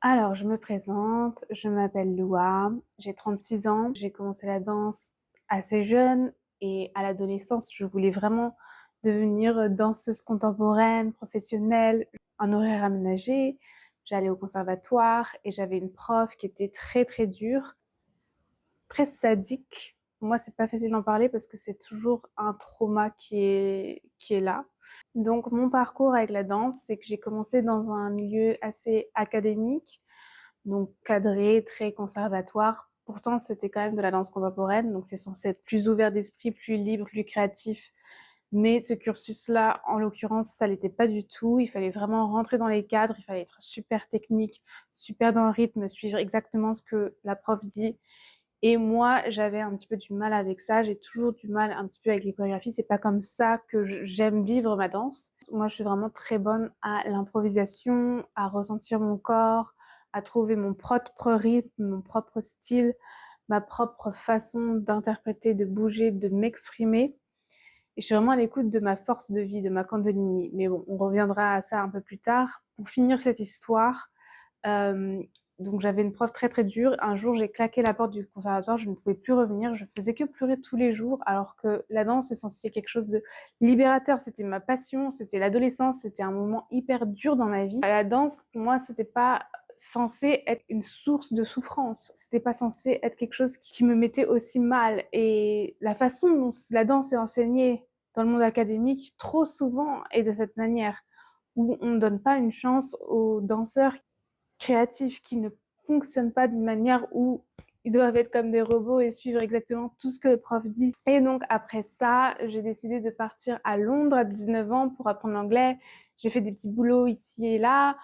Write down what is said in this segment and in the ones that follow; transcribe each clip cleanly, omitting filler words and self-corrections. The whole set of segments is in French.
Alors, je me présente, je m'appelle Loua, j'ai 36 ans. J'ai commencé la danse assez jeune et à l'adolescence, je voulais vraiment devenir danseuse contemporaine, professionnelle, un horaire aménagé. J'allais au conservatoire et j'avais une prof qui était très, très dure, très sadique. Pour moi, c'est pas facile d'en parler parce que c'est toujours un trauma qui est là. Donc mon parcours avec la danse, c'est que j'ai commencé dans un milieu assez académique, donc cadré, très conservatoire. Pourtant, c'était quand même de la danse contemporaine, donc c'est censé être plus ouvert d'esprit, plus libre, plus créatif. Mais ce cursus-là, en l'occurrence, ça l'était pas du tout. Il fallait vraiment rentrer dans les cadres, il fallait être super technique, super dans le rythme, suivre exactement ce que la prof dit. Et moi, j'avais un petit peu du mal avec ça. J'ai toujours du mal un petit peu avec les chorégraphies. C'est pas comme ça que j'aime vivre ma danse. Moi, je suis vraiment très bonne à l'improvisation, à ressentir mon corps, à trouver mon propre rythme, mon propre style, ma propre façon d'interpréter, de bouger, de m'exprimer. Et je suis vraiment à l'écoute de ma force de vie, de ma Kundalini. Mais bon, on reviendra à ça un peu plus tard. Pour finir cette histoire, euh, donc j'avais une prof très très dure. Un jour, j'ai claqué la porte du conservatoire, je ne pouvais plus revenir. Je faisais que pleurer tous les jours, alors que la danse est censée être quelque chose de libérateur. C'était ma passion, c'était l'adolescence, c'était un moment hyper dur dans ma vie. La danse, pour moi, c'était pas censé être une source de souffrance. C'était pas censé être quelque chose qui me mettait aussi mal. Et la façon dont la danse est enseignée dans le monde académique, trop souvent, est de cette manière, où on ne donne pas une chance aux danseurs créatifs qui ne fonctionnent pas d'une manière où ils doivent être comme des robots et suivre exactement tout ce que le prof dit. Et donc après ça, j'ai décidé de partir à Londres à 19 ans pour apprendre l'anglais. J'ai fait des petits boulots ici et là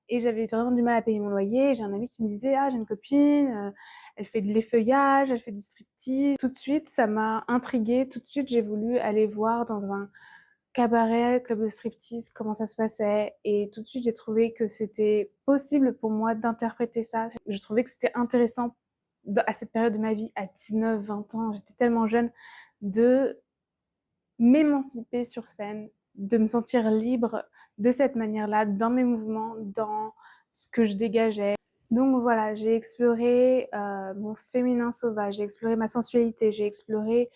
et j'avais vraiment du mal à payer mon loyer. J'ai un ami qui me disait «Ah, j'ai une copine, elle fait de l'effeuillage, elle fait du striptease». Tout de suite, ça m'a intriguée. Tout de suite, j'ai voulu aller voir dans un cabaret, club de striptease, comment ça se passait. Et tout de suite, j'ai trouvé que c'était possible pour moi d'interpréter ça. Je trouvais que c'était intéressant à cette période de ma vie, à 19, 20 ans, j'étais tellement jeune, de m'émanciper sur scène, de me sentir libre de cette manière-là, dans mes mouvements, dans ce que je dégageais. Donc voilà, j'ai exploré mon féminin sauvage, j'ai exploré ma sensualité, j'ai exploré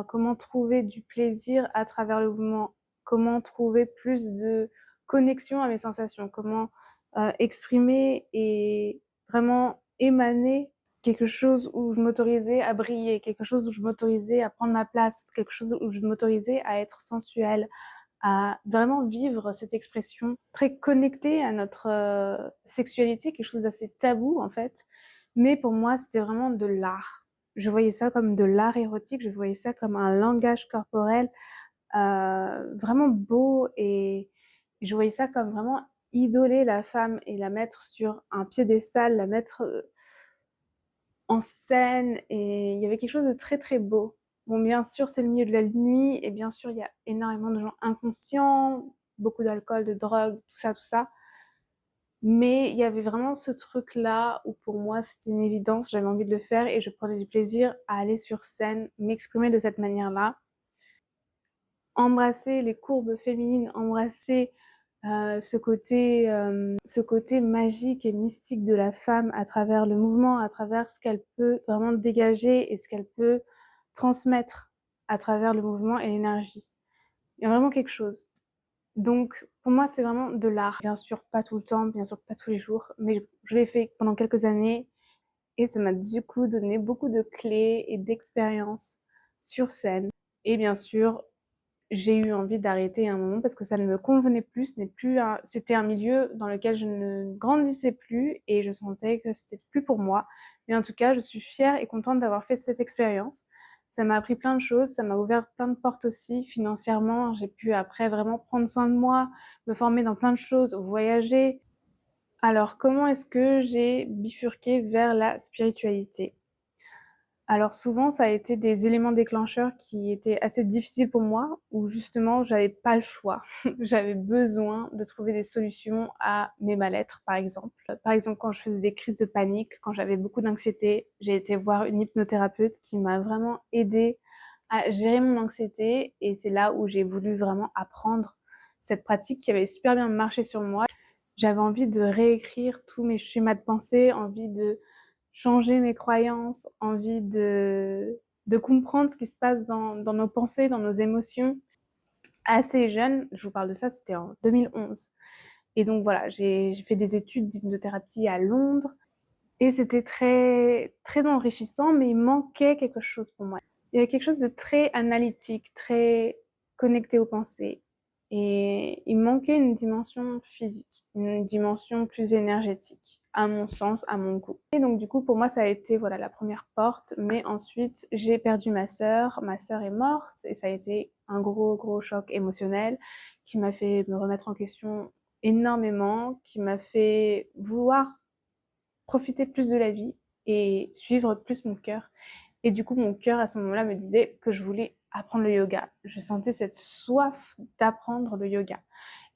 comment trouver du plaisir à travers le mouvement, comment trouver plus de connexion à mes sensations, comment exprimer et vraiment émaner quelque chose où je m'autorisais à briller, quelque chose où je m'autorisais à prendre ma place, quelque chose où je m'autorisais à être sensuelle, à vraiment vivre cette expression très connectée à notre sexualité, quelque chose d'assez tabou en fait. Mais pour moi, c'était vraiment de l'art. Je voyais ça comme de l'art érotique, je voyais ça comme un langage corporel vraiment beau et je voyais ça comme vraiment idoler la femme et la mettre sur un piédestal, la mettre en scène et il y avait quelque chose de très très beau. Bon, bien sûr, c'est le milieu de la nuit et bien sûr, il y a énormément de gens inconscients, beaucoup d'alcool, de drogue, tout ça. Mais il y avait vraiment ce truc-là où pour moi c'était une évidence, j'avais envie de le faire et je prenais du plaisir à aller sur scène, m'exprimer de cette manière-là, embrasser les courbes féminines, embrasser ce côté magique et mystique de la femme à travers le mouvement, à travers ce qu'elle peut vraiment dégager et ce qu'elle peut transmettre à travers le mouvement et l'énergie. Il y a vraiment quelque chose. Donc, pour moi, c'est vraiment de l'art. Bien sûr, pas tout le temps, bien sûr, pas tous les jours, mais je l'ai fait pendant quelques années et ça m'a du coup donné beaucoup de clés et d'expériences sur scène. Et bien sûr, j'ai eu envie d'arrêter à un moment parce que ça ne me convenait plus, c'était un milieu dans lequel je ne grandissais plus et je sentais que c'était plus pour moi. Mais en tout cas, je suis fière et contente d'avoir fait cette expérience. Ça m'a appris plein de choses, ça m'a ouvert plein de portes aussi financièrement. J'ai pu après vraiment prendre soin de moi, me former dans plein de choses, voyager. Alors, comment est-ce que j'ai bifurqué vers la spiritualité? Alors souvent, ça a été des éléments déclencheurs qui étaient assez difficiles pour moi, où justement, j'avais pas le choix. J'avais besoin de trouver des solutions à mes mal-être, par exemple. Par exemple, quand je faisais des crises de panique, quand j'avais beaucoup d'anxiété, j'ai été voir une hypnothérapeute qui m'a vraiment aidée à gérer mon anxiété, et c'est là où j'ai voulu vraiment apprendre cette pratique qui avait super bien marché sur moi. J'avais envie de réécrire tous mes schémas de pensée, envie de changer mes croyances, envie de comprendre ce qui se passe dans nos pensées, dans nos émotions. Assez jeune, je vous parle de ça, c'était en 2011. Et donc voilà, j'ai fait des études d'hypnothérapie à Londres et c'était très, très enrichissant, mais il manquait quelque chose pour moi. Il y avait quelque chose de très analytique, très connecté aux pensées. Et il manquait une dimension physique, une dimension plus énergétique, à mon sens, à mon goût. Et donc du coup, pour moi, ça a été voilà la première porte. Mais ensuite, j'ai perdu ma sœur. Ma sœur est morte et ça a été un gros, gros choc émotionnel qui m'a fait me remettre en question énormément, qui m'a fait vouloir profiter plus de la vie et suivre plus mon cœur. Et du coup, mon cœur, à ce moment-là, me disait que je voulais apprendre le yoga. Je sentais cette soif d'apprendre le yoga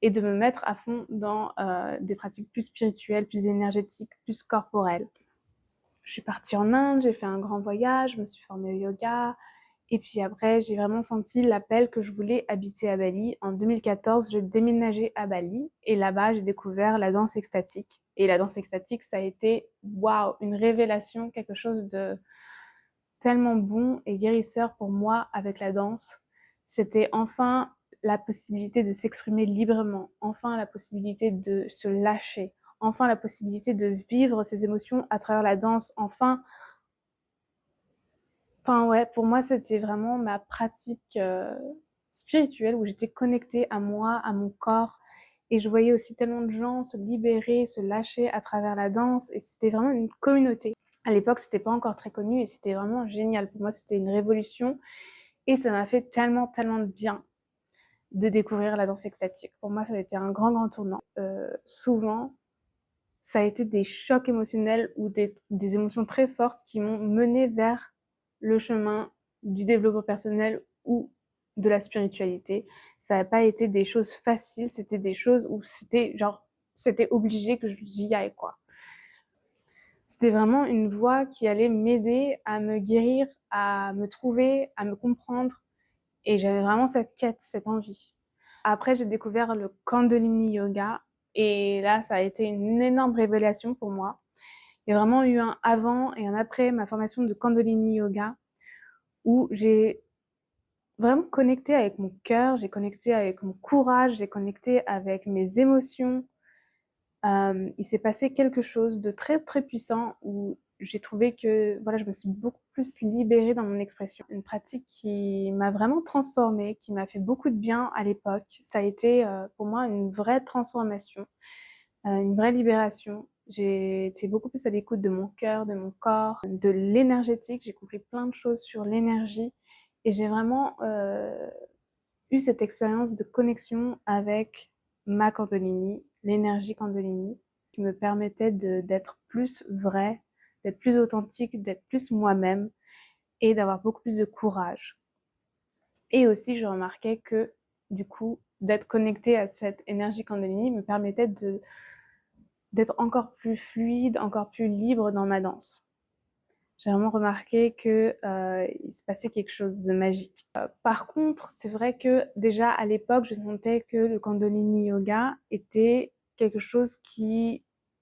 et de me mettre à fond dans des pratiques plus spirituelles, plus énergétiques, plus corporelles. Je suis partie en Inde, j'ai fait un grand voyage, je me suis formée au yoga. Et puis après, j'ai vraiment senti l'appel que je voulais habiter à Bali. En 2014, j'ai déménagé à Bali et là-bas, j'ai découvert la danse extatique. Et la danse extatique, ça a été, waouh, une révélation, quelque chose de tellement bon et guérisseur pour moi avec la danse. C'était enfin la possibilité de s'exprimer librement, enfin la possibilité de se lâcher, enfin la possibilité de vivre ses émotions à travers la danse, enfin ouais, pour moi c'était vraiment ma pratique spirituelle où j'étais connectée à moi, à mon corps et je voyais aussi tellement de gens se libérer, se lâcher à travers la danse et c'était vraiment une communauté. À l'époque, c'était pas encore très connu et c'était vraiment génial. Pour moi, c'était une révolution et ça m'a fait tellement, tellement de bien de découvrir la danse extatique. Pour moi, ça a été un grand, grand tournant. Souvent, ça a été des chocs émotionnels ou des émotions très fortes qui m'ont mené vers le chemin du développement personnel ou de la spiritualité. Ça n'a pas été des choses faciles, c'était des choses où c'était genre, c'était obligé que j'y aille, quoi. C'était vraiment une voie qui allait m'aider à me guérir, à me trouver, à me comprendre. Et j'avais vraiment cette quête, cette envie. Après, j'ai découvert le Kundalini Yoga. Et là, ça a été une énorme révélation pour moi. Il y a vraiment eu un avant et un après ma formation de Kundalini Yoga où j'ai vraiment connecté avec mon cœur, j'ai connecté avec mon courage, j'ai connecté avec mes émotions. Il s'est passé quelque chose de très, très puissant où j'ai trouvé que voilà, je me suis beaucoup plus libérée dans mon expression. Une pratique qui m'a vraiment transformée, qui m'a fait beaucoup de bien à l'époque. Ça a été pour moi une vraie transformation, une vraie libération. J'ai été beaucoup plus à l'écoute de mon cœur, de mon corps, de l'énergétique. J'ai compris plein de choses sur l'énergie et j'ai vraiment eu cette expérience de connexion avec ma Kundalini, l'énergie Kundalini, qui me permettait d'être plus vraie, d'être plus authentique, d'être plus moi-même et d'avoir beaucoup plus de courage. Et aussi, je remarquais que, du coup, d'être connectée à cette énergie Kundalini me permettait d'être encore plus fluide, encore plus libre dans ma danse. J'ai vraiment remarqué que il se passait quelque chose de magique. Par contre, c'est vrai que déjà à l'époque, je sentais que le Kundalini Yoga était quelque chose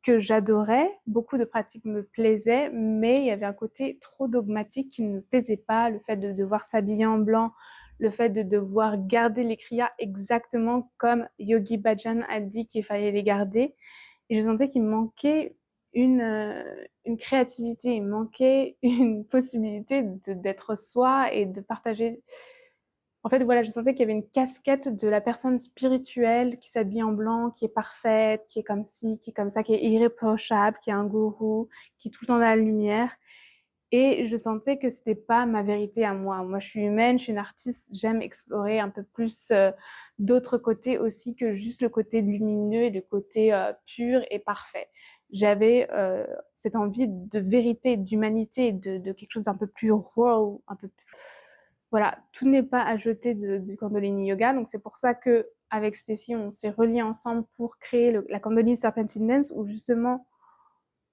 que j'adorais. Beaucoup de pratiques me plaisaient, mais il y avait un côté trop dogmatique qui ne me plaisait pas. Le fait de devoir s'habiller en blanc, le fait de devoir garder les kriyas exactement comme Yogi Bhajan a dit qu'il fallait les garder. Et je sentais qu'il me manquait une créativité, il me manquait une possibilité d'être soi et de partager. En fait, voilà, je sentais qu'il y avait une casquette de la personne spirituelle qui s'habille en blanc, qui est parfaite, qui est comme ci, qui est comme ça, qui est irréprochable, qui est un gourou, qui est tout le temps dans la lumière. Et je sentais que c'était pas ma vérité à moi. Moi, je suis humaine, je suis une artiste, j'aime explorer un peu plus d'autres côtés aussi que juste le côté lumineux et le côté pur et parfait. J'avais cette envie de vérité, d'humanité, de quelque chose d'un peu plus raw, un peu plus... Voilà, tout n'est pas à jeter du Kundalini Yoga. Donc c'est pour ça que avec Stacy, on s'est reliés ensemble pour créer la Kundalini Serpentine Dance où justement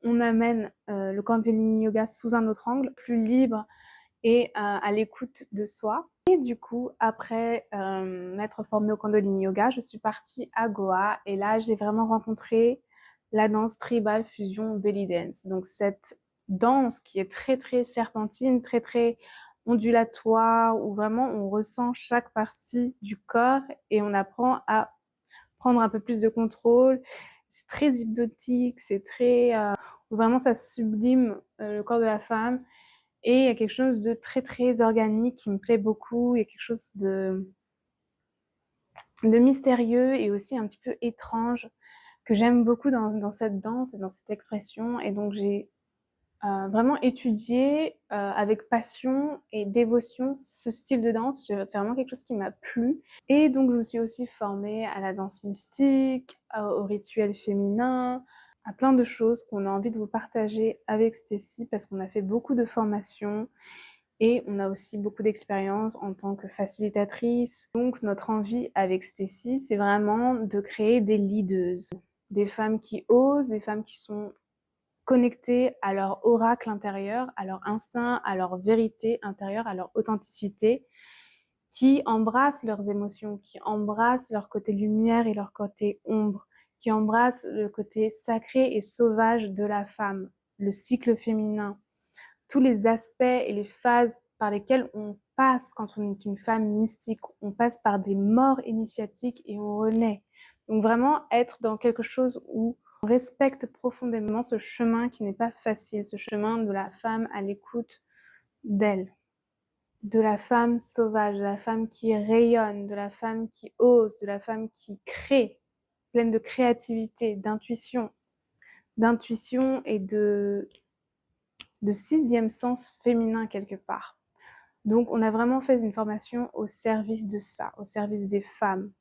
on amène le Kundalini Yoga sous un autre angle, plus libre et à l'écoute de soi. Et du coup, après m'être formée au Kundalini Yoga, je suis partie à Goa et là, j'ai vraiment rencontré la danse tribal fusion belly dance. Donc cette danse qui est très très serpentine, très très ondulatoire, où vraiment on ressent chaque partie du corps et on apprend à prendre un peu plus de contrôle. C'est très hypnotique, c'est très vraiment ça sublime le corps de la femme. Et il y a quelque chose de très très organique qui me plaît beaucoup. Il y a quelque chose de mystérieux et aussi un petit peu étrange que j'aime beaucoup dans cette danse et dans cette expression. Et donc j'ai vraiment étudié avec passion et dévotion ce style de danse. C'est vraiment quelque chose qui m'a plu. Et donc je me suis aussi formée à la danse mystique, au rituel féminin, à plein de choses qu'on a envie de vous partager avec Stécie parce qu'on a fait beaucoup de formations et on a aussi beaucoup d'expérience en tant que facilitatrice. Donc notre envie avec Stécie, c'est vraiment de créer des leaders, des femmes qui osent, des femmes qui sont connectées à leur oracle intérieur, à leur instinct, à leur vérité intérieure, à leur authenticité, qui embrassent leurs émotions, qui embrassent leur côté lumière et leur côté ombre, qui embrassent le côté sacré et sauvage de la femme, le cycle féminin, tous les aspects et les phases par lesquelles on passe quand on est une femme mystique. On passe par des morts initiatiques et on renaît. Donc vraiment être dans quelque chose où on respecte profondément ce chemin qui n'est pas facile, ce chemin de la femme à l'écoute d'elle, de la femme sauvage, de la femme qui rayonne, de la femme qui ose, de la femme qui crée, pleine de créativité, d'intuition et de sixième sens féminin quelque part. Donc on a vraiment fait une formation au service de ça, au service des femmes.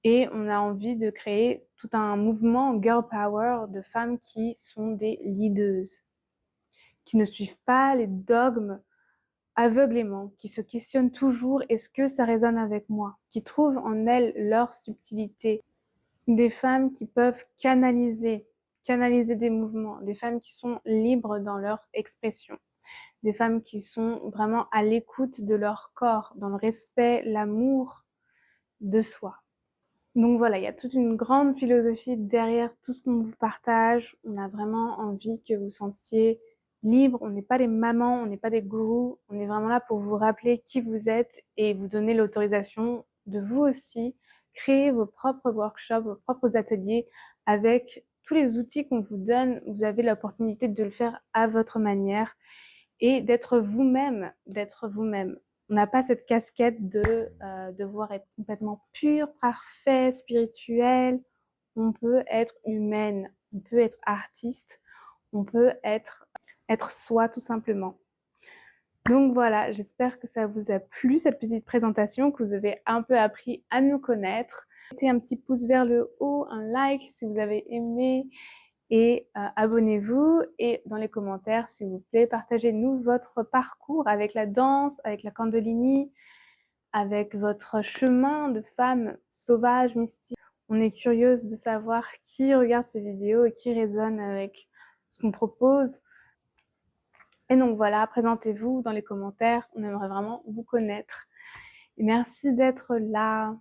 Et on a envie de créer tout un mouvement girl power de femmes qui sont des leaders, qui ne suivent pas les dogmes aveuglément, qui se questionnent toujours est-ce que ça résonne avec moi, qui trouvent en elles leur subtilité, des femmes qui peuvent canaliser des mouvements, des femmes qui sont libres dans leur expression, des femmes qui sont vraiment à l'écoute de leur corps, dans le respect, l'amour de soi. Donc voilà, il y a toute une grande philosophie derrière tout ce qu'on vous partage. On a vraiment envie que vous sentiez libre. On n'est pas des mamans, on n'est pas des gourous. On est vraiment là pour vous rappeler qui vous êtes et vous donner l'autorisation de vous aussi créer vos propres workshops, vos propres ateliers avec tous les outils qu'on vous donne. Vous avez l'opportunité de le faire à votre manière et d'être vous-même, d'être vous-même. On n'a pas cette casquette de devoir être complètement pur, parfait, spirituel. On peut être humaine, on peut être artiste, on peut être soi tout simplement. Donc voilà, j'espère que ça vous a plu cette petite présentation, que vous avez un peu appris à nous connaître. Mettez un petit pouce vers le haut, un like si vous avez aimé et abonnez-vous et dans les commentaires s'il vous plaît, partagez-nous votre parcours avec la danse, avec la Kundalini, avec votre chemin de femme sauvage, mystique. On est curieuse de savoir qui regarde ces vidéos et qui résonne avec ce qu'on propose. Et donc voilà, présentez-vous dans les commentaires, on aimerait vraiment vous connaître. Et merci d'être là.